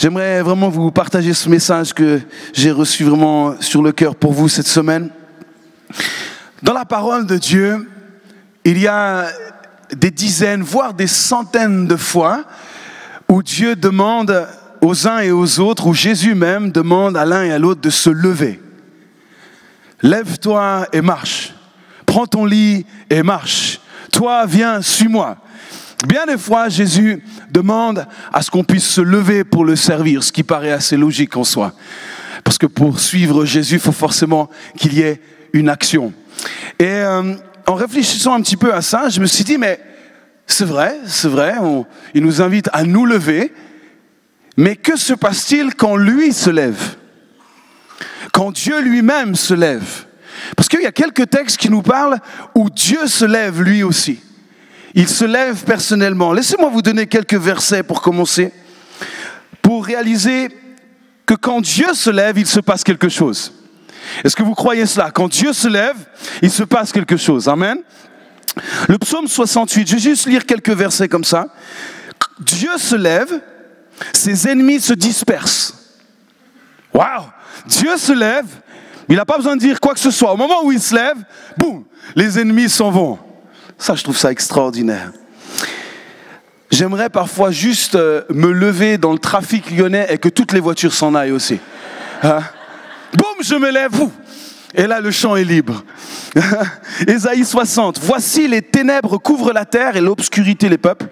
J'aimerais vraiment vous partager ce message que j'ai reçu vraiment sur le cœur pour vous cette semaine. Dans la parole de Dieu, il y a des dizaines, voire des centaines de fois où Dieu demande aux uns et aux autres, où Jésus même demande à l'un et à l'autre de se lever. Lève-toi et marche. Prends ton lit et marche. Toi, viens, suis-moi. Bien des fois, Jésus demande à ce qu'on puisse se lever pour le servir, ce qui paraît assez logique en soi. Parce que pour suivre Jésus, il faut forcément qu'il y ait une action. Et en réfléchissant un petit peu à ça, je me suis dit, mais c'est vrai, il nous invite à nous lever, mais que se passe-t-il quand lui se lève ? Quand Dieu lui-même se lève ? Parce qu'il y a quelques textes qui nous parlent où Dieu se lève lui aussi. Il se lève personnellement. Laissez-moi vous donner quelques versets pour commencer, pour réaliser que quand Dieu se lève, il se passe quelque chose. Est-ce que vous croyez cela ? Quand Dieu se lève, il se passe quelque chose. Amen. Le psaume 68, je vais juste lire quelques versets comme ça. Dieu se lève, ses ennemis se dispersent. Waouh ! Dieu se lève, il n'a pas besoin de dire quoi que ce soit. Au moment où il se lève, boum, les ennemis s'en vont. Ça, je trouve ça extraordinaire. J'aimerais parfois juste me lever dans le trafic lyonnais et que toutes les voitures s'en aillent aussi. Hein? Boum, je me lève, boum. Et là, le champ est libre. Ésaïe 60. Voici les ténèbres couvrent la terre et l'obscurité les peuples.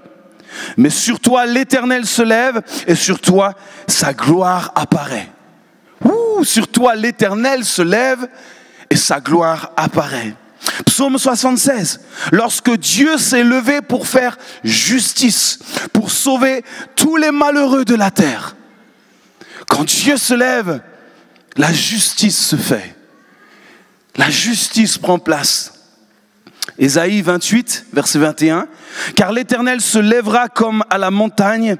Mais sur toi, l'Éternel se lève et sur toi, sa gloire apparaît. Sur toi, l'Éternel se lève et sa gloire apparaît. Psaume 76. Lorsque Dieu s'est levé pour faire justice, pour sauver tous les malheureux de la terre. Quand Dieu se lève, la justice se fait. La justice prend place. Ésaïe 28, verset 21. Car l'Éternel se lèvera comme à la montagne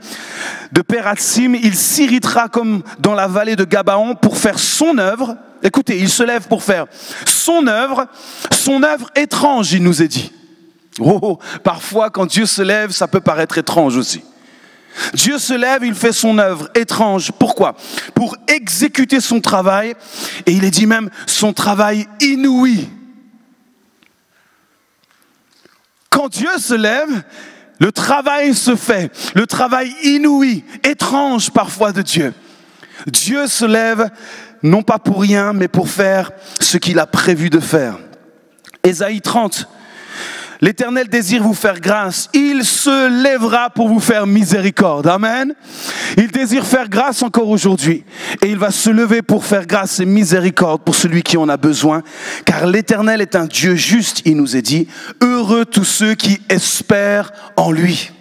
de Pératsim, il s'irritera comme dans la vallée de Gabaon pour faire son œuvre. Écoutez, il se lève pour faire son œuvre étrange, il nous est dit. Parfois, quand Dieu se lève, ça peut paraître étrange aussi. Dieu se lève, il fait son œuvre étrange. Pourquoi ? Pour exécuter son travail, et il est dit même son travail inouï. Quand Dieu se lève, le travail se fait, le travail inouï, étrange parfois de Dieu. Dieu se lève, non pas pour rien, mais pour faire ce qu'il a prévu de faire. Ésaïe 30. L'Éternel désire vous faire grâce. Il se lèvera pour vous faire miséricorde. Amen. Il désire faire grâce encore aujourd'hui. Et il va se lever pour faire grâce et miséricorde pour celui qui en a besoin. Car l'Éternel est un Dieu juste, il nous est dit. Heureux tous ceux qui espèrent en lui.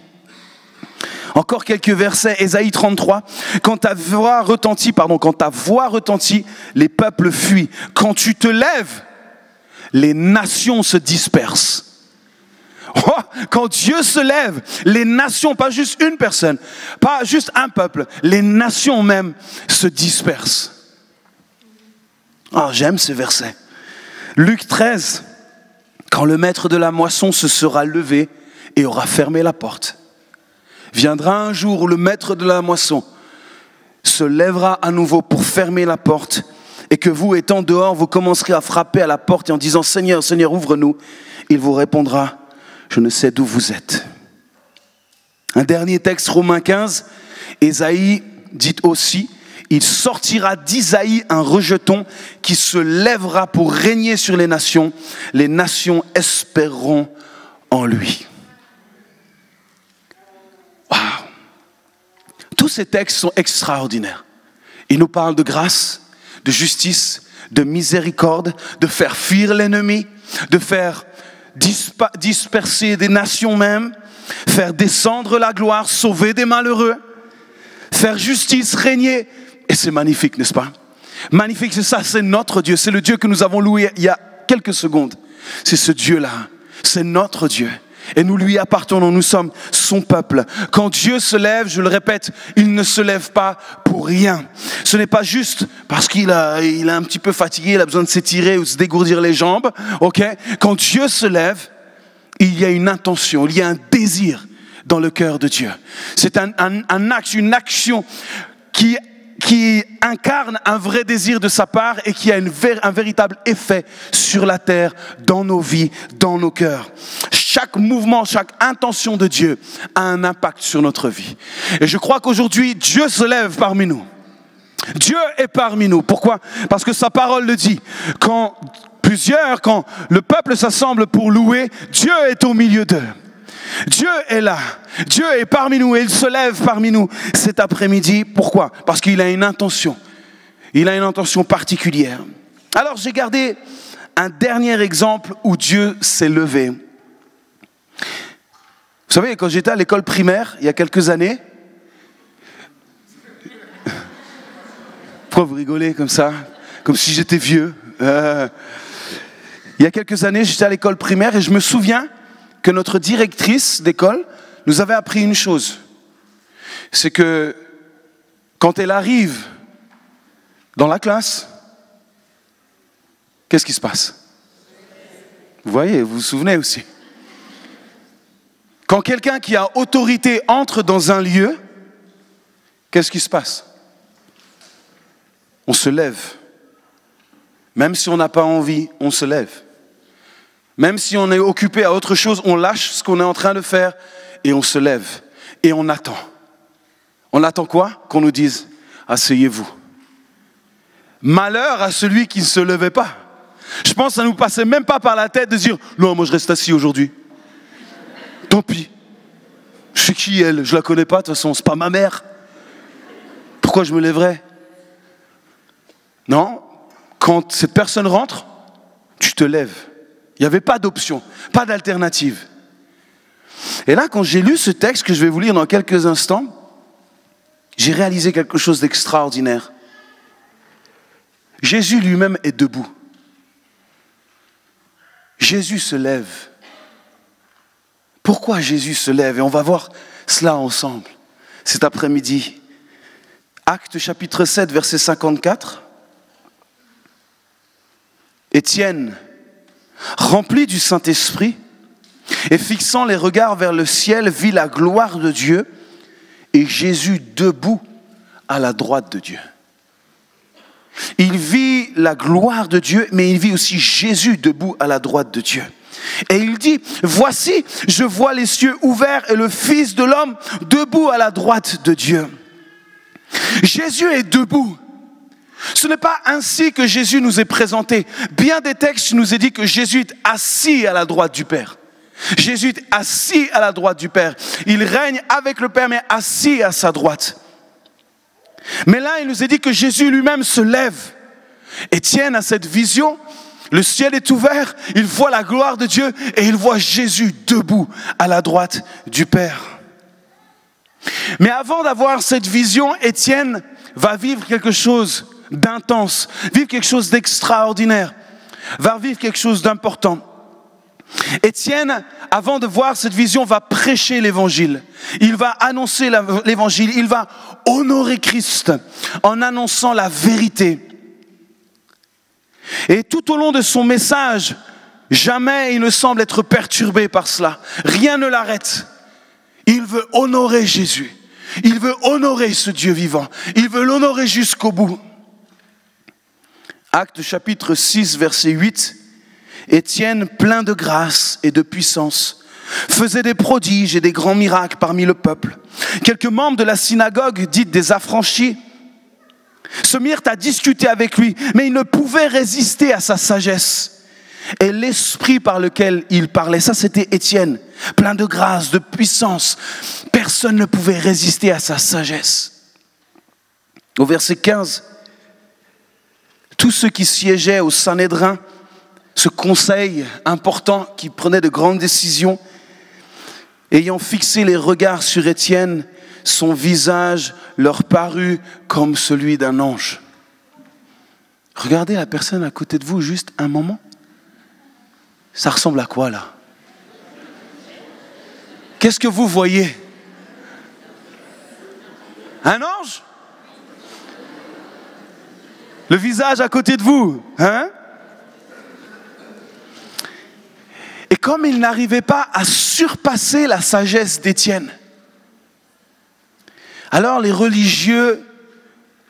Encore quelques versets, Ésaïe 33. Quand ta voix retentit, les peuples fuient. Quand tu te lèves, les nations se dispersent. Quand Dieu se lève, les nations, pas juste une personne, pas juste un peuple, les nations même se dispersent. J'aime ces versets. Luc 13. Quand le maître de la moisson se sera levé et aura fermé la porte, viendra un jour où le maître de la moisson se lèvera à nouveau pour fermer la porte et que vous, étant dehors, vous commencerez à frapper à la porte et en disant « Seigneur, Seigneur, ouvre-nous ». Il vous répondra « Je ne sais d'où vous êtes ». Un dernier texte, Romains 15, Ésaïe dit aussi « Il sortira d'Isaïe un rejeton qui se lèvera pour régner sur les nations. Les nations espéreront en lui. » Waouh! Tous ces textes sont extraordinaires. Ils nous parlent de grâce, de justice, de miséricorde, de faire fuir l'ennemi, de faire disperser des nations même, faire descendre la gloire, sauver des malheureux, faire justice, régner. Et c'est magnifique, n'est-ce pas? Magnifique, c'est ça, c'est notre Dieu. C'est le Dieu que nous avons loué il y a quelques secondes. C'est ce Dieu-là, c'est notre Dieu. Et nous lui appartenons, nous sommes son peuple. Quand Dieu se lève, je le répète, il ne se lève pas pour rien. Ce n'est pas juste parce qu'il est un petit peu fatigué, il a besoin de s'étirer ou de se dégourdir les jambes. Okay? Quand Dieu se lève, il y a une intention, il y a un désir dans le cœur de Dieu. C'est un axe, une action qui incarne un vrai désir de sa part et qui a un véritable effet sur la terre, dans nos vies, dans nos cœurs. Chaque mouvement, chaque intention de Dieu a un impact sur notre vie. Et je crois qu'aujourd'hui, Dieu se lève parmi nous. Dieu est parmi nous. Pourquoi? Parce que sa parole le dit. Quand le peuple s'assemble pour louer, Dieu est au milieu d'eux. Dieu est là. Dieu est parmi nous et il se lève parmi nous cet après-midi. Pourquoi? Parce qu'il a une intention. Il a une intention particulière. Alors j'ai gardé un dernier exemple où Dieu s'est levé. Vous savez, quand j'étais à l'école primaire, il y a quelques années, pourquoi vous rigolez comme ça? Comme si j'étais vieux. Il y a quelques années, j'étais à l'école primaire et je me souviens que notre directrice d'école nous avait appris une chose. C'est que quand elle arrive dans la classe, qu'est-ce qui se passe? Vous voyez, vous vous souvenez aussi. Quand quelqu'un qui a autorité entre dans un lieu, qu'est-ce qui se passe? On se lève. Même si on n'a pas envie, on se lève. Même si on est occupé à autre chose, on lâche ce qu'on est en train de faire et on se lève. Et on attend. On attend quoi? Qu'on nous dise « asseyez-vous ». Malheur à celui qui ne se levait pas. Je pense que ça ne nous passait même pas par la tête de dire « non, moi je reste assis aujourd'hui. Tant pis. Je sais qui elle, je la connais pas de toute façon, c'est pas ma mère. Pourquoi je me lèverais ?» Non, quand cette personne rentre, tu te lèves. Il n'y avait pas d'option, pas d'alternative. Et là, quand j'ai lu ce texte que je vais vous lire dans quelques instants, j'ai réalisé quelque chose d'extraordinaire. Jésus lui-même est debout. Jésus se lève. Pourquoi Jésus se lève? Et on va voir cela ensemble cet après-midi. Actes chapitre 7, verset 54. Étienne, rempli du Saint-Esprit, et fixant les regards vers le ciel, vit la gloire de Dieu et Jésus debout à la droite de Dieu. Il vit la gloire de Dieu, mais il vit aussi Jésus debout à la droite de Dieu. Et il dit, voici, je vois les cieux ouverts et le Fils de l'homme debout à la droite de Dieu. Jésus est debout. Ce n'est pas ainsi que Jésus nous est présenté. Bien des textes nous est dit que Jésus est assis à la droite du Père. Jésus est assis à la droite du Père. Il règne avec le Père, mais assis à sa droite. Mais là, il nous est dit que Jésus lui-même se lève. Étienne a cette vision. Le ciel est ouvert, il voit la gloire de Dieu et il voit Jésus debout à la droite du Père. Mais avant d'avoir cette vision, Étienne va vivre quelque chose d'intense, vivre quelque chose d'extraordinaire, va vivre quelque chose d'important. Étienne, avant de voir cette vision, va prêcher l'évangile. Il va annoncer l'évangile, il va honorer Christ en annonçant la vérité. Et tout au long de son message, jamais il ne semble être perturbé par cela. Rien ne l'arrête. Il veut honorer Jésus. Il veut honorer ce Dieu vivant. Il veut l'honorer jusqu'au bout. Actes chapitre 6, verset 8. Étienne, plein de grâce et de puissance, faisait des prodiges et des grands miracles parmi le peuple. Quelques membres de la synagogue, dite des affranchis, se mirent à discuter avec lui, mais ils ne pouvaient résister à sa sagesse et l'esprit par lequel il parlait. Ça, c'était Étienne, plein de grâce, de puissance. Personne ne pouvait résister à sa sagesse. Au verset 15, tous ceux qui siégeaient au Sanhédrin, ce conseil important qui prenait de grandes décisions, ayant fixé les regards sur Étienne, son visage leur parut comme celui d'un ange. Regardez la personne à côté de vous juste un moment. Ça ressemble à quoi là? Qu'est-ce que vous voyez? Un ange? Le visage à côté de vous, hein? Et comme il n'arrivait pas à surpasser la sagesse d'Étienne, alors les religieux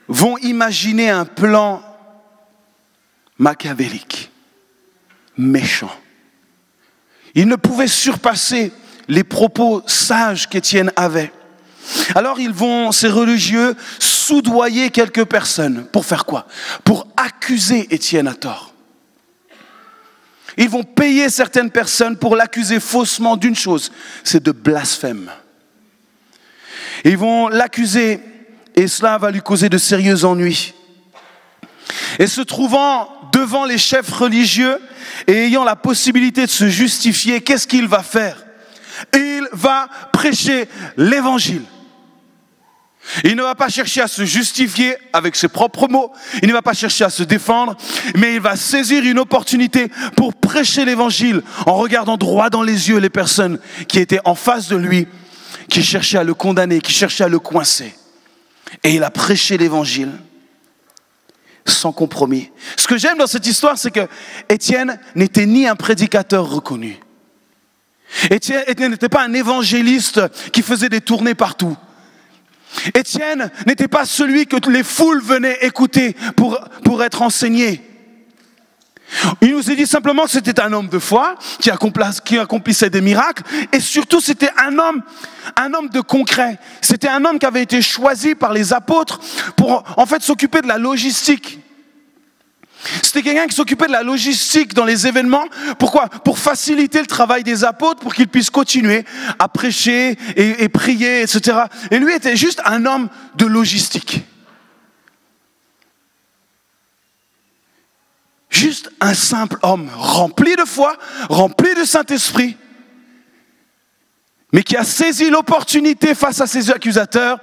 vont imaginer un plan machiavélique, méchant. Ils ne pouvaient surpasser les propos sages qu'Étienne avait. Alors ces religieux, soudoyer quelques personnes. Pour faire quoi? Pour accuser Étienne à tort. Ils vont payer certaines personnes pour l'accuser faussement d'une chose, c'est de blasphème. Ils vont l'accuser et cela va lui causer de sérieux ennuis. Et se trouvant devant les chefs religieux et ayant la possibilité de se justifier, qu'est-ce qu'il va faire? Il va prêcher l'évangile. Il ne va pas chercher à se justifier avec ses propres mots, il ne va pas chercher à se défendre, mais il va saisir une opportunité pour prêcher l'évangile en regardant droit dans les yeux les personnes qui étaient en face de lui, qui cherchaient à le condamner, qui cherchaient à le coincer. Et il a prêché l'évangile sans compromis. Ce que j'aime dans cette histoire, c'est que Étienne n'était ni un prédicateur reconnu. Étienne n'était pas un évangéliste qui faisait des tournées partout. Étienne n'était pas celui que les foules venaient écouter pour être enseigné. Il nous a dit simplement que c'était un homme de foi qui accomplissait des miracles et surtout c'était un homme de concret. C'était un homme qui avait été choisi par les apôtres pour en fait s'occuper de la logistique. C'était quelqu'un qui s'occupait de la logistique dans les événements. Pourquoi? Pour faciliter le travail des apôtres, pour qu'ils puissent continuer à prêcher et prier, etc. Et lui était juste un homme de logistique. Juste un simple homme rempli de foi, rempli de Saint-Esprit, mais qui a saisi l'opportunité face à ses accusateurs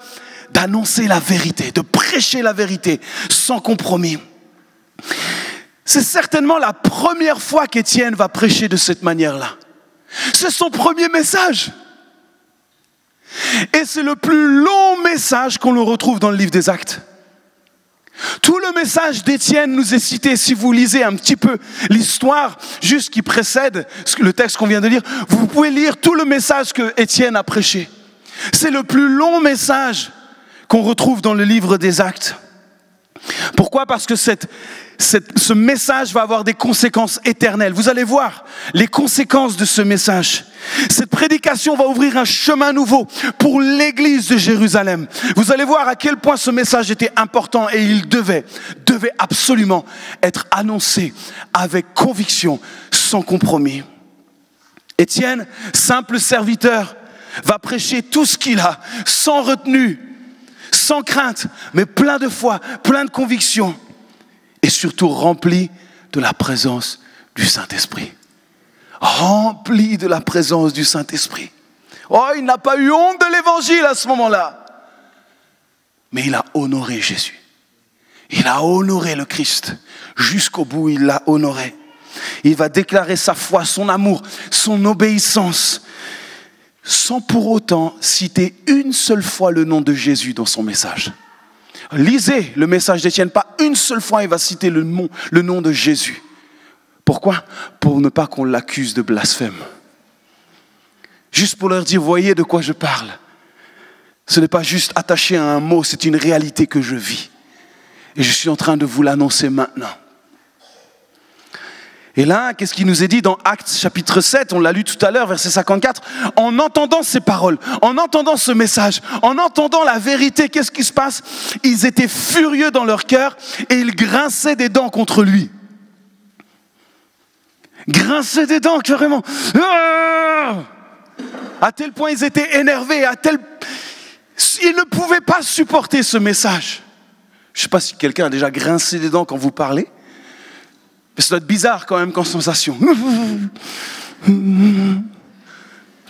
d'annoncer la vérité, de prêcher la vérité sans compromis. C'est certainement la première fois qu'Étienne va prêcher de cette manière-là. C'est son premier message. Et c'est le plus long message qu'on le retrouve dans le livre des Actes. Tout le message d'Étienne nous est cité. Si vous lisez un petit peu l'histoire juste qui précède le texte qu'on vient de lire, vous pouvez lire tout le message que Étienne a prêché. C'est le plus long message qu'on retrouve dans le livre des Actes. Pourquoi? Parce que ce message va avoir des conséquences éternelles. Vous allez voir les conséquences de ce message. Cette prédication va ouvrir un chemin nouveau pour l'église de Jérusalem. Vous allez voir à quel point ce message était important et il devait absolument être annoncé avec conviction, sans compromis. Étienne, simple serviteur, va prêcher tout ce qu'il a, sans retenue, sans crainte, mais plein de foi, plein de conviction et surtout rempli de la présence du Saint-Esprit. Rempli de la présence du Saint-Esprit. Oh, il n'a pas eu honte de l'évangile à ce moment-là. Mais il a honoré Jésus. Il a honoré le Christ. Jusqu'au bout, il l'a honoré. Il va déclarer sa foi, son amour, son obéissance, sans pour autant citer une seule fois le nom de Jésus dans son message. Lisez le message d'Étienne, pas une seule fois il va citer le nom de Jésus. Pourquoi? Pour ne pas qu'on l'accuse de blasphème. Juste pour leur dire, voyez de quoi je parle. Ce n'est pas juste attaché à un mot, c'est une réalité que je vis. Et je suis en train de vous l'annoncer maintenant. Et là, qu'est-ce qui nous est dit dans Actes chapitre 7, on l'a lu tout à l'heure, verset 54, en entendant ces paroles, en entendant ce message, en entendant la vérité, qu'est-ce qui se passe? Ils étaient furieux dans leur cœur et ils grinçaient des dents contre lui. Grinçaient des dents, carrément. À tel point ils étaient énervés, ils ne pouvaient pas supporter ce message. Je ne sais pas si quelqu'un a déjà grincé des dents quand vous parlez. Mais ça doit être bizarre quand même comme sensation.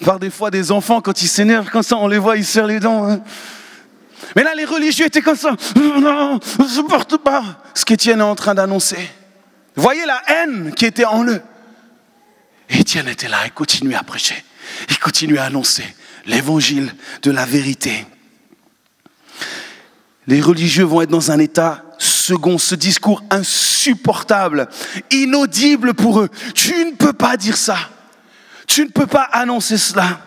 Par des fois des enfants quand ils s'énervent comme ça, on les voit, ils serrent les dents. Mais là les religieux étaient comme ça. Non, je ne supporte pas ce qu'Étienne est en train d'annoncer. Voyez la haine qui était en eux. Et Étienne était là, il continuait à prêcher. Il continuait à annoncer l'évangile de la vérité. Les religieux vont être dans un état second, ce discours insupportable, inaudible pour eux. Tu ne peux pas dire ça. Tu ne peux pas annoncer cela.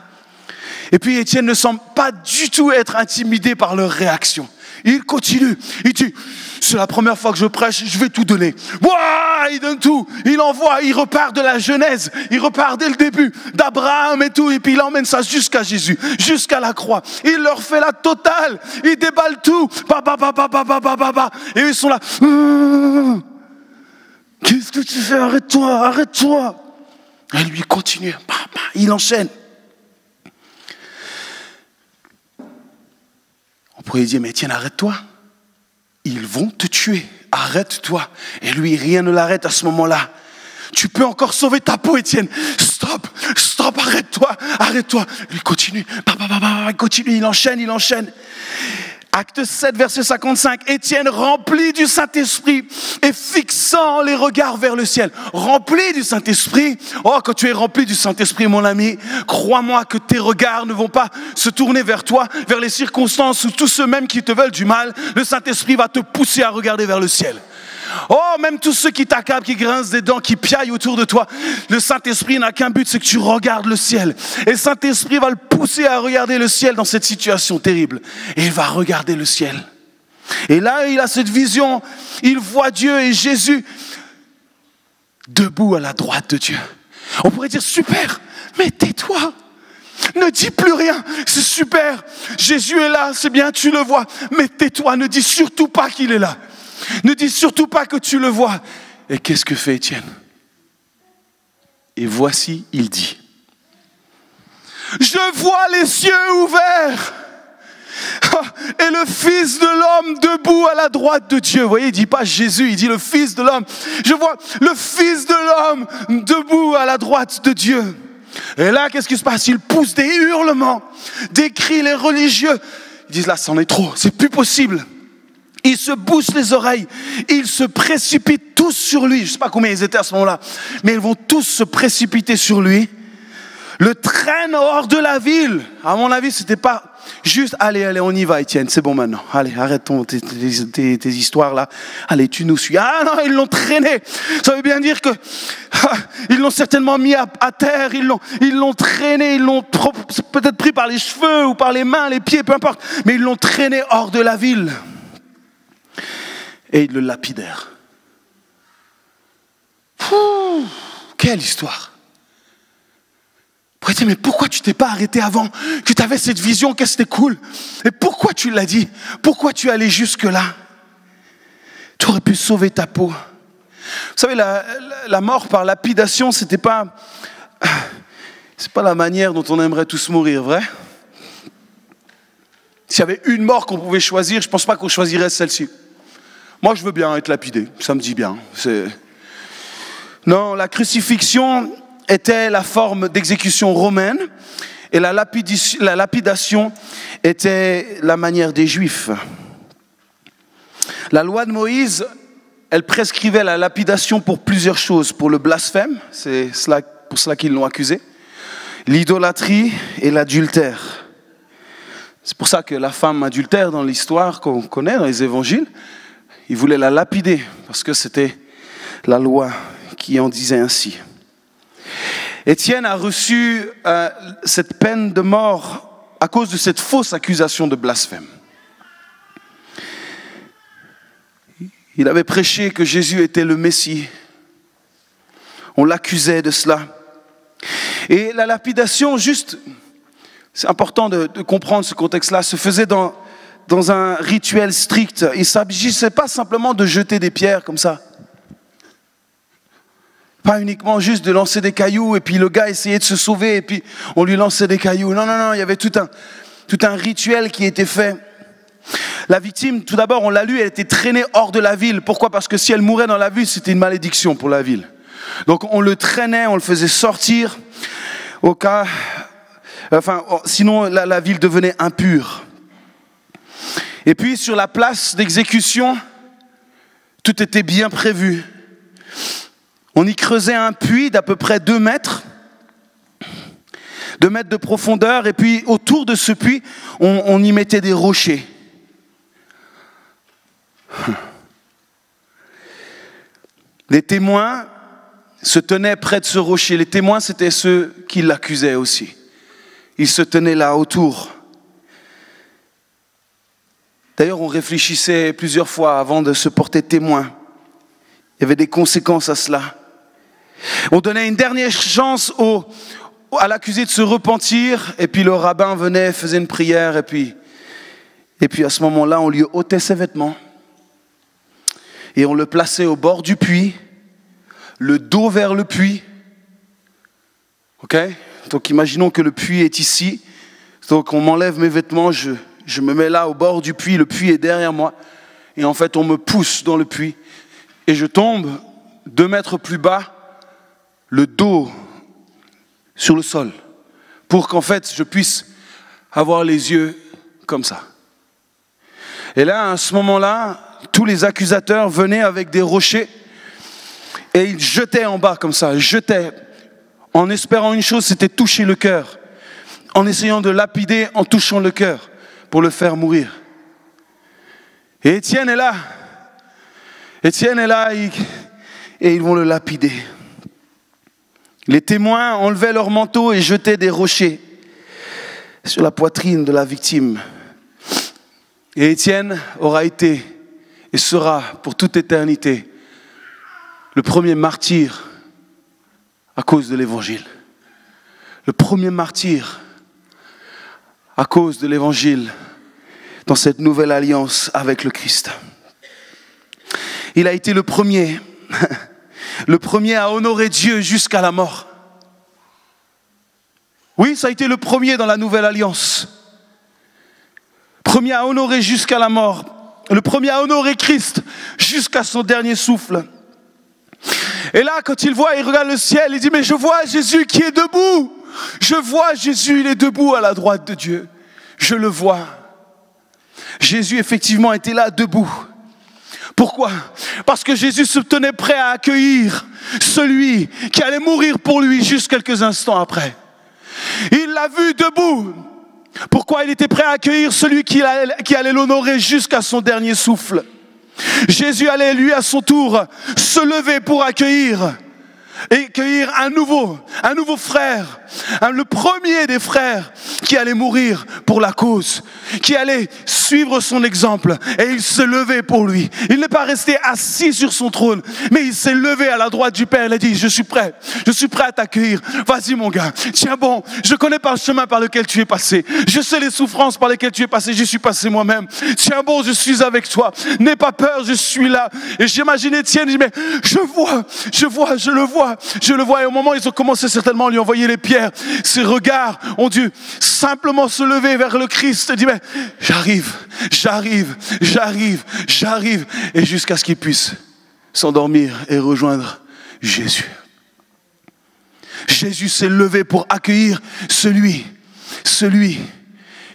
Et puis Étienne ne semble pas du tout être intimidé par leur réaction. Il continue, il dit, c'est la première fois que je prêche, je vais tout donner. Ouah, il donne tout, il envoie, il repart de la Genèse, il repart dès le début, d'Abraham et tout, et puis il emmène ça jusqu'à Jésus, jusqu'à la croix. Il leur fait la totale, il déballe tout, et ils sont là, qu'est-ce que tu fais, arrête-toi. Et lui continue, il enchaîne. On pourrait dire, mais Étienne, arrête-toi. Ils vont te tuer. Arrête-toi. Et lui, rien ne l'arrête à ce moment-là. Tu peux encore sauver ta peau, Étienne. Stop, arrête-toi. Lui continue. Il continue, il enchaîne. Acte 7, verset 55. Étienne, rempli du Saint-Esprit et fixant les regards vers le ciel. Rempli du Saint-Esprit. Oh, quand tu es rempli du Saint-Esprit, mon ami, crois-moi que tes regards ne vont pas se tourner vers toi, vers les circonstances ou tous ceux même qui te veulent du mal. Le Saint-Esprit va te pousser à regarder vers le ciel. Oh, même tous ceux qui t'accablent, qui grincent des dents, qui piaillent autour de toi, le Saint-Esprit n'a qu'un but, c'est que tu regardes le ciel. Et le Saint-Esprit va le pousser à regarder le ciel dans cette situation terrible. Et il va regarder le ciel. Et là, il a cette vision, il voit Dieu et Jésus debout à la droite de Dieu. On pourrait dire, super, mais tais-toi. Ne dis plus rien, c'est super. Jésus est là, c'est bien, tu le vois. Mais tais-toi, ne dis surtout pas qu'il est là. Ne dis surtout pas que tu le vois. Et qu'est-ce que fait Étienne? Et voici, il dit, je vois les cieux ouverts et le Fils de l'homme debout à la droite de Dieu. Vous voyez, il ne dit pas Jésus, il dit le Fils de l'homme. Je vois le Fils de l'homme debout à la droite de Dieu. Et là, qu'est-ce qui se passe? Il pousse des hurlements, des cris, les religieux. Ils disent là, c'en est trop, c'est plus possible. Ils se bouchent les oreilles, ils se précipitent tous sur lui. Je ne sais pas combien ils étaient à ce moment-là, mais ils vont tous se précipiter sur lui. Le traînent hors de la ville. À mon avis, c'était pas juste, allez, on y va, Étienne, c'est bon maintenant. Allez, arrête tes histoires là. Allez, tu nous suis. Ah non, ils l'ont traîné. Ça veut bien dire que ils l'ont certainement mis à terre, ils l'ont traîné, ils l'ont peut-être pris par les cheveux ou par les mains, les pieds, peu importe. Mais ils l'ont traîné hors de la ville. Et ils le lapidèrent. Quelle histoire! Mais pourquoi tu t'es pas arrêté avant que tu avais cette vision, que c'était cool? Et pourquoi tu l'as dit? Pourquoi tu es allé jusque-là? Tu aurais pu sauver ta peau. Vous savez, la mort par lapidation, c'est pas la manière dont on aimerait tous mourir, vrai? S'il y avait une mort qu'on pouvait choisir, je ne pense pas qu'on choisirait celle-ci. Moi, je veux bien être lapidé, ça me dit bien. Non, la crucifixion était la forme d'exécution romaine et la lapidation était la manière des Juifs. La loi de Moïse, elle prescrivait la lapidation pour plusieurs choses. Pour le blasphème, c'est pour cela qu'ils l'ont accusé, l'idolâtrie et l'adultère. C'est pour ça que la femme adultère dans l'histoire qu'on connaît, dans les évangiles, ils voulaient la lapider, parce que c'était la loi qui en disait ainsi. Étienne a reçu cette peine de mort à cause de cette fausse accusation de blasphème. Il avait prêché que Jésus était le Messie. On l'accusait de cela. Et la lapidation, c'est important de comprendre ce contexte-là, se faisait dans un rituel strict. Il ne s'agissait pas simplement de jeter des pierres comme ça. Pas uniquement juste de lancer des cailloux et puis le gars essayait de se sauver et puis on lui lançait des cailloux. Non, il y avait tout un rituel qui était fait. La victime, tout d'abord, on l'a lu, elle était traînée hors de la ville. Pourquoi? Parce que si elle mourait dans la ville, c'était une malédiction pour la ville. Donc on le traînait, on le faisait sortir sinon la ville devenait impure. Et puis sur la place d'exécution, tout était bien prévu. On y creusait un puits d'à peu près 2 mètres de profondeur, et puis autour de ce puits, on y mettait des rochers. Les témoins se tenaient près de ce rocher. Les témoins, c'était ceux qui l'accusaient aussi. ils se tenaient là autour. D'ailleurs, on réfléchissait plusieurs fois avant de se porter témoin. Il y avait des conséquences à cela. On donnait une dernière chance à l'accusé de se repentir, et puis le rabbin venait, faisait une prière, et puis à ce moment-là, on lui ôtait ses vêtements, et on le plaçait au bord du puits, le dos vers le puits. Ok ? Donc imaginons que le puits est ici, donc on m'enlève mes vêtements, je me mets là au bord du puits, le puits est derrière moi, et en fait on me pousse dans le puits, et je tombe 2 mètres plus bas, le dos sur le sol, pour qu'en fait je puisse avoir les yeux comme ça. Et là, à ce moment-là, tous les accusateurs venaient avec des rochers et ils jetaient en bas comme ça, jetaient, en espérant une chose, c'était toucher le cœur, en essayant de lapider, en touchant le cœur, pour le faire mourir. Et Étienne est là, et ils vont le lapider. Les témoins enlevaient leurs manteaux et jetaient des rochers sur la poitrine de la victime. Et Étienne aura été et sera pour toute éternité le premier martyr à cause de l'évangile. Le premier martyr à cause de l'évangile dans cette nouvelle alliance avec le Christ. Il a été le premier à honorer Dieu jusqu'à la mort. Oui, ça a été le premier dans la nouvelle alliance. Premier à honorer jusqu'à la mort. Le premier à honorer Christ jusqu'à son dernier souffle. Et là, quand il regarde le ciel, il dit, mais je vois Jésus qui est debout. Je vois Jésus, il est debout à la droite de Dieu. Je le vois. Jésus, effectivement, était là, debout. Pourquoi ? Parce que Jésus se tenait prêt à accueillir celui qui allait mourir pour lui juste quelques instants après. Il l'a vu debout. Pourquoi il était prêt à accueillir celui qui allait l'honorer jusqu'à son dernier souffle. Jésus allait lui à son tour se lever pour accueillir un nouveau frère, le premier des frères qui allait mourir pour la cause, qui allait suivre son exemple, et il se levait pour lui. Il n'est pas resté assis sur son trône, mais il s'est levé à la droite du Père. Il a dit, je suis prêt à t'accueillir. Vas-y mon gars, tiens bon, je connais pas le chemin par lequel tu es passé, je sais les souffrances par lesquelles tu es passé, j'y suis passé moi-même. Tiens bon, je suis avec toi, n'aie pas peur, je suis là. Et j'imagine Étienne, il dit, mais je le vois, et au moment où ils ont commencé certainement à lui envoyer les pierres, ses regards ont dû simplement se lever vers le Christ et dire, mais j'arrive, et jusqu'à ce qu'il puisse s'endormir et rejoindre Jésus. Jésus s'est levé pour accueillir celui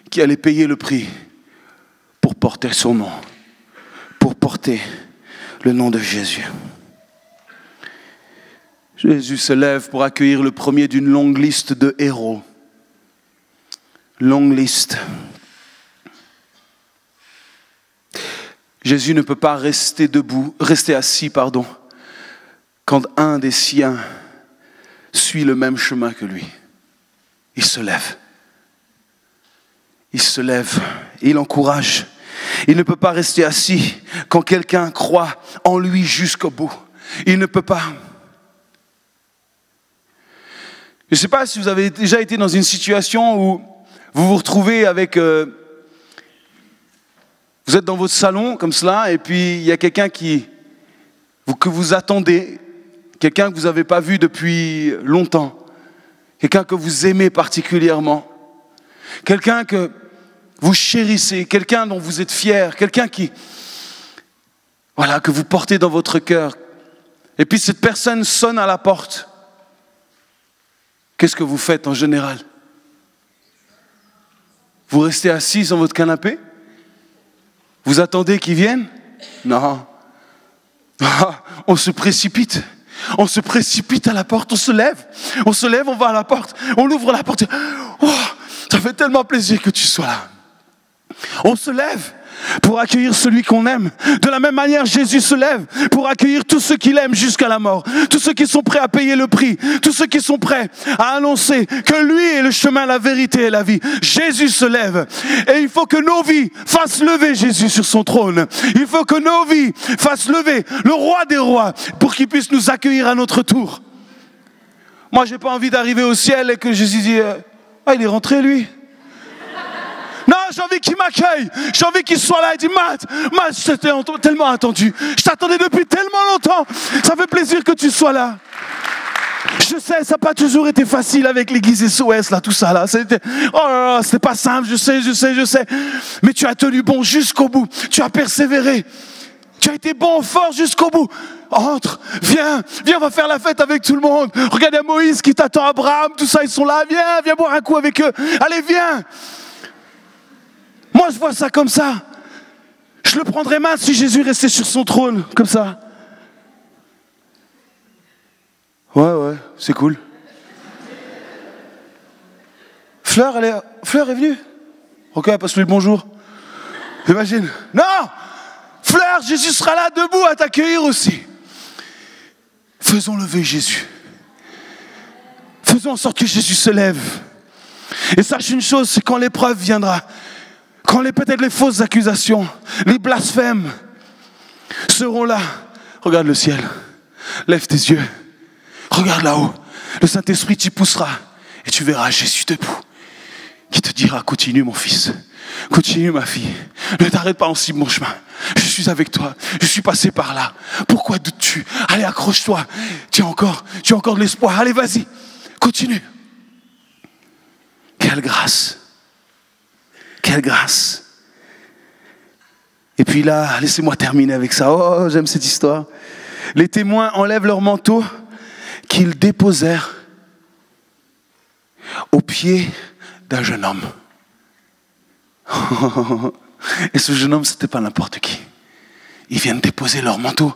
qui allait payer le prix pour porter son nom, pour porter le nom de Jésus. Jésus se lève pour accueillir le premier d'une longue liste de héros. Longue liste. Jésus ne peut pas rester assis, quand un des siens suit le même chemin que lui. Il se lève, il encourage. Il ne peut pas rester assis quand quelqu'un croit en lui jusqu'au bout. Il ne peut pas. Je ne sais pas si vous avez déjà été dans une situation où vous vous retrouvez avec... vous êtes dans votre salon comme cela, et puis il y a quelqu'un que vous attendez, quelqu'un que vous n'avez pas vu depuis longtemps, quelqu'un que vous aimez particulièrement, quelqu'un que vous chérissez, quelqu'un dont vous êtes fier, quelqu'un que vous portez dans votre cœur. Et puis cette personne sonne à la porte. Qu'est-ce que vous faites en général ? Vous restez assis sur votre canapé ? Vous attendez qu'il vienne ? Non. On se précipite. On se précipite à la porte, on se lève, on va à la porte, on ouvre la porte. Oh, ça fait tellement plaisir que tu sois là. On se lève pour accueillir celui qu'on aime. De la même manière, Jésus se lève pour accueillir tous ceux qu'il aime jusqu'à la mort. Tous ceux qui sont prêts à payer le prix. Tous ceux qui sont prêts à annoncer que lui est le chemin, la vérité et la vie. Jésus se lève. Et il faut que nos vies fassent lever Jésus sur son trône. Il faut que nos vies fassent lever le roi des rois pour qu'il puisse nous accueillir à notre tour. Moi, j'ai pas envie d'arriver au ciel et que Jésus dise il est rentré lui. Non, j'ai envie qu'il m'accueille. J'ai envie qu'il soit là et dit Matt, je t'ai tellement attendu. Je t'attendais depuis tellement longtemps. Ça fait plaisir que tu sois là. Je sais, ça n'a pas toujours été facile avec l'église SOS, là, tout ça, là. C'était pas simple, je sais. Mais tu as tenu bon jusqu'au bout. Tu as persévéré. Tu as été bon, fort jusqu'au bout. Entre, viens, on va faire la fête avec tout le monde. Regarde Moïse qui t'attend, Abraham, tout ça, ils sont là. Viens boire un coup avec eux. Allez, viens. Moi, je vois ça comme ça. Je le prendrais mal si Jésus restait sur son trône, comme ça. Ouais, c'est cool. Fleur est venue. Ok, passe-lui le bonjour. Imagine. Non! Fleur, Jésus sera là debout à t'accueillir aussi. Faisons lever Jésus. Faisons en sorte que Jésus se lève. Et sache une chose, c'est quand l'épreuve viendra, quand peut-être les fausses accusations, les blasphèmes seront là. Regarde le ciel. Lève tes yeux. Regarde là-haut. Le Saint-Esprit t'y poussera. Et tu verras Jésus debout. Qui te dira, continue mon fils. Continue ma fille. Ne t'arrête pas en si bon chemin. Je suis avec toi. Je suis passé par là. Pourquoi doutes-tu? Allez, accroche-toi. Tu as encore de l'espoir. Allez, vas-y. Continue. Quelle grâce. Quelle grâce. Et puis là, laissez-moi terminer avec ça. Oh, j'aime cette histoire. Les témoins enlèvent leur manteau qu'ils déposèrent au pied d'un jeune homme. Et ce jeune homme, c'était pas n'importe qui. Ils viennent déposer leur manteau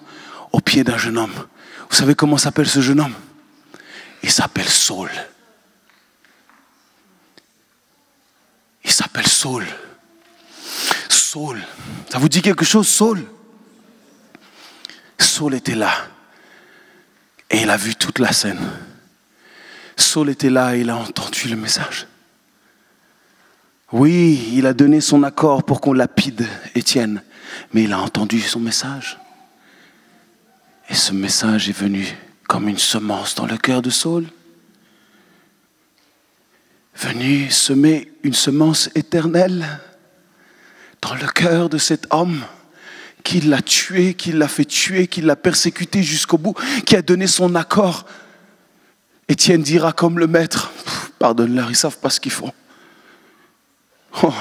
au pied d'un jeune homme. Vous savez comment s'appelle ce jeune homme? Il s'appelle Saul. Il s'appelle Saul. Saul. Ça vous dit quelque chose, Saul? Saul était là. Et il a vu toute la scène. Saul était là et il a entendu le message. Oui, il a donné son accord pour qu'on lapide Étienne, mais il a entendu son message. Et ce message est venu comme une semence dans le cœur de Saul. Venu semer une semence éternelle dans le cœur de cet homme qui l'a tué, qui l'a fait tuer, qui l'a persécuté jusqu'au bout, qui a donné son accord. Étienne dira comme le maître, pardonne-leur, ils ne savent pas ce qu'ils font. Oh.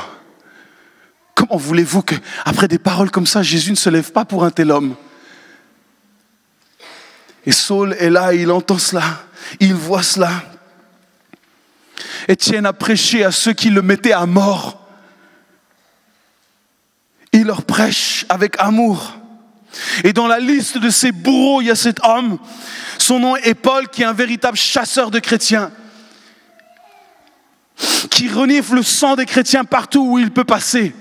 Comment voulez-vous qu'après des paroles comme ça, Jésus ne se lève pas pour un tel homme? Et Saul est là, il entend cela, il voit cela. Étienne a prêché à ceux qui le mettaient à mort. Il leur prêche avec amour. Et dans la liste de ces bourreaux, il y a cet homme. Son nom est Paul, qui est un véritable chasseur de chrétiens. Qui renifle le sang des chrétiens partout où il peut passer.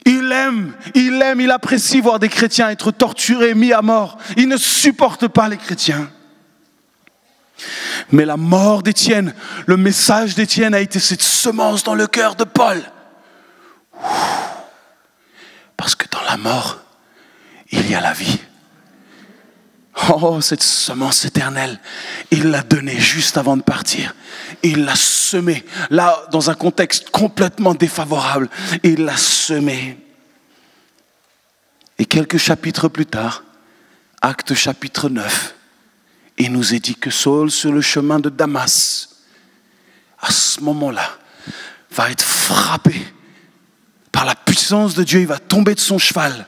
Il apprécie voir des chrétiens être torturés, mis à mort. Il ne supporte pas les chrétiens. Mais la mort d'Étienne, le message d'Étienne a été cette semence dans le cœur de Paul. Parce que dans la mort, il y a la vie. Oh, cette semence éternelle, il l'a donnée juste avant de partir. Il l'a semée, là, dans un contexte complètement défavorable. Il l'a semée. Et quelques chapitres plus tard, Actes chapitre 9, il nous est dit que Saul, sur le chemin de Damas, à ce moment-là, va être frappé par la puissance de Dieu. Il va tomber de son cheval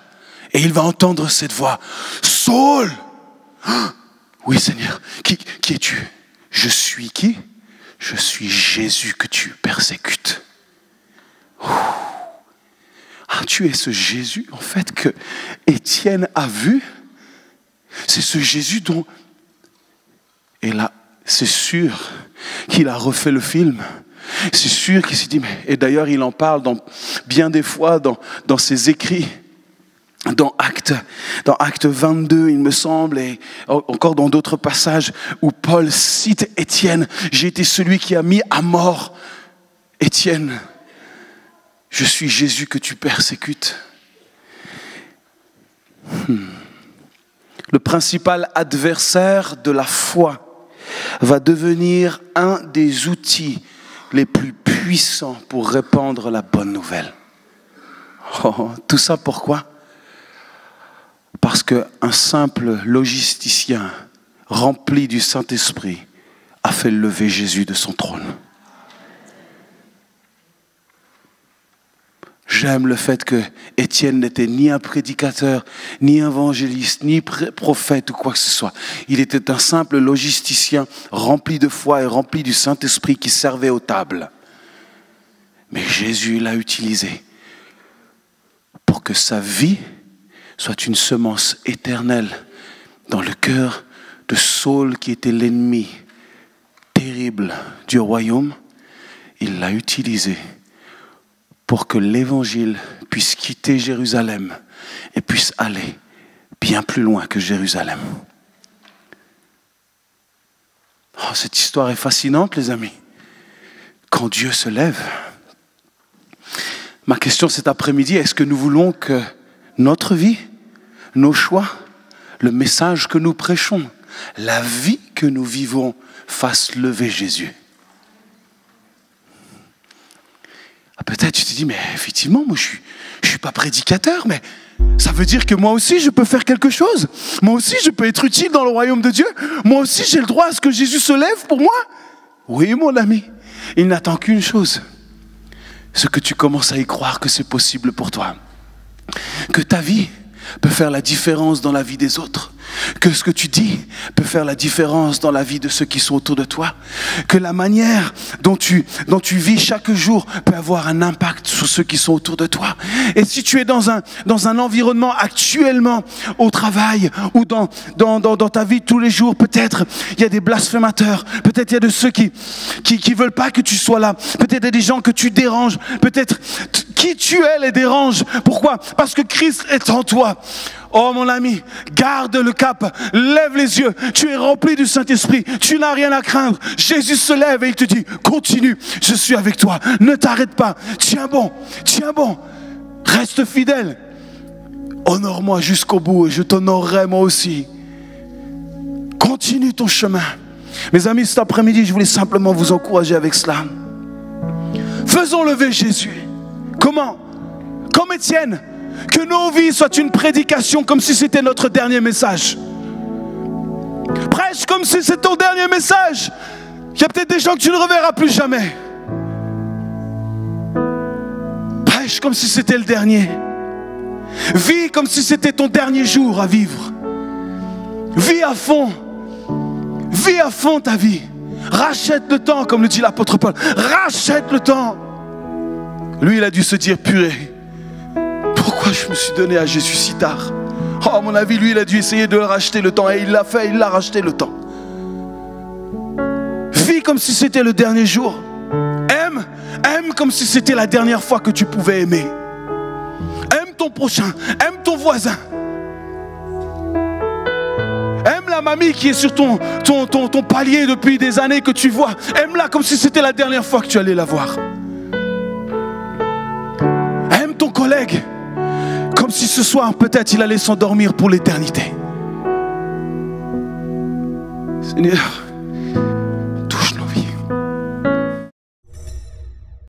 et il va entendre cette voix. Saul! Oui, Seigneur. Qui es-tu? Je suis qui? Je suis Jésus que tu persécutes. Ah, tu es ce Jésus, en fait, que Étienne a vu. C'est ce Jésus dont... Et là, c'est sûr qu'il a refait le film. C'est sûr qu'il s'est dit... Et d'ailleurs, il en parle dans bien des fois dans ses écrits. Dans Acte 22, il me semble, et encore dans d'autres passages où Paul cite Étienne. J'ai été celui qui a mis à mort Étienne. Je suis Jésus que tu persécutes. Le principal adversaire de la foi va devenir un des outils les plus puissants pour répandre la bonne nouvelle. Oh, tout ça pourquoi ? Parce qu'un simple logisticien rempli du Saint-Esprit a fait lever Jésus de son trône. J'aime le fait que Étienne n'était ni un prédicateur, ni évangéliste, ni prophète ou quoi que ce soit. Il était un simple logisticien rempli de foi et rempli du Saint-Esprit qui servait aux tables. Mais Jésus l'a utilisé pour que sa vie soit une semence éternelle dans le cœur de Saul qui était l'ennemi terrible du royaume. Il l'a utilisé pour que l'évangile puisse quitter Jérusalem et puisse aller bien plus loin que Jérusalem. Oh, cette histoire est fascinante, les amis. Quand Dieu se lève, ma question cet après-midi, est-ce que nous voulons que notre vie, nos choix, le message que nous prêchons, la vie que nous vivons fasse lever Jésus? Peut-être tu te dis, mais effectivement, moi je suis pas prédicateur, mais ça veut dire que moi aussi je peux faire quelque chose. Moi aussi je peux être utile dans le royaume de Dieu. Moi aussi j'ai le droit à ce que Jésus se lève pour moi. Oui, mon ami, il n'attend qu'une chose. Ce que tu commences à y croire que c'est possible pour toi. Que ta vie peut faire la différence dans la vie des autres. Que ce que tu dis peut faire la différence dans la vie de ceux qui sont autour de toi. Que la manière dont tu vis chaque jour peut avoir un impact sur ceux qui sont autour de toi. Et si tu es dans un environnement actuellement au travail ou dans ta vie de tous les jours, peut-être il y a des blasphémateurs, peut-être il y a de ceux qui veulent pas que tu sois là, peut-être il y a des gens que tu déranges, peut-être qui tu es les dérange. Pourquoi ? Parce que Christ est en toi. Oh mon ami, garde le cap, lève les yeux, tu es rempli du Saint-Esprit, tu n'as rien à craindre. Jésus se lève et il te dit, continue, je suis avec toi, ne t'arrête pas, tiens bon, reste fidèle. Honore-moi jusqu'au bout et je t'honorerai moi aussi. Continue ton chemin. Mes amis, cet après-midi, je voulais simplement vous encourager avec cela. Faisons lever Jésus. Comment ? Comme Étienne. Que nos vies soient une prédication comme si c'était notre dernier message. Prêche comme si c'est ton dernier message. Il y a peut-être des gens que tu ne reverras plus jamais. Prêche comme si c'était le dernier. Vis comme si c'était ton dernier jour à vivre. Vis à fond. Vis à fond ta vie. Rachète le temps, comme le dit l'apôtre Paul. Rachète le temps. Lui, il a dû se dire, purée. Pourquoi je me suis donné à Jésus si tard ? Oh, à mon avis, lui, il a dû essayer de racheter le temps. Et il l'a fait, il l'a racheté le temps. Vis comme si c'était le dernier jour. Aime comme si c'était la dernière fois que tu pouvais aimer. Aime ton prochain, aime ton voisin. Aime la mamie qui est sur ton palier depuis des années que tu vois. Aime-la comme si c'était la dernière fois que tu allais la voir. Aime ton collègue comme si ce soir, peut-être, il allait s'endormir pour l'éternité. Seigneur,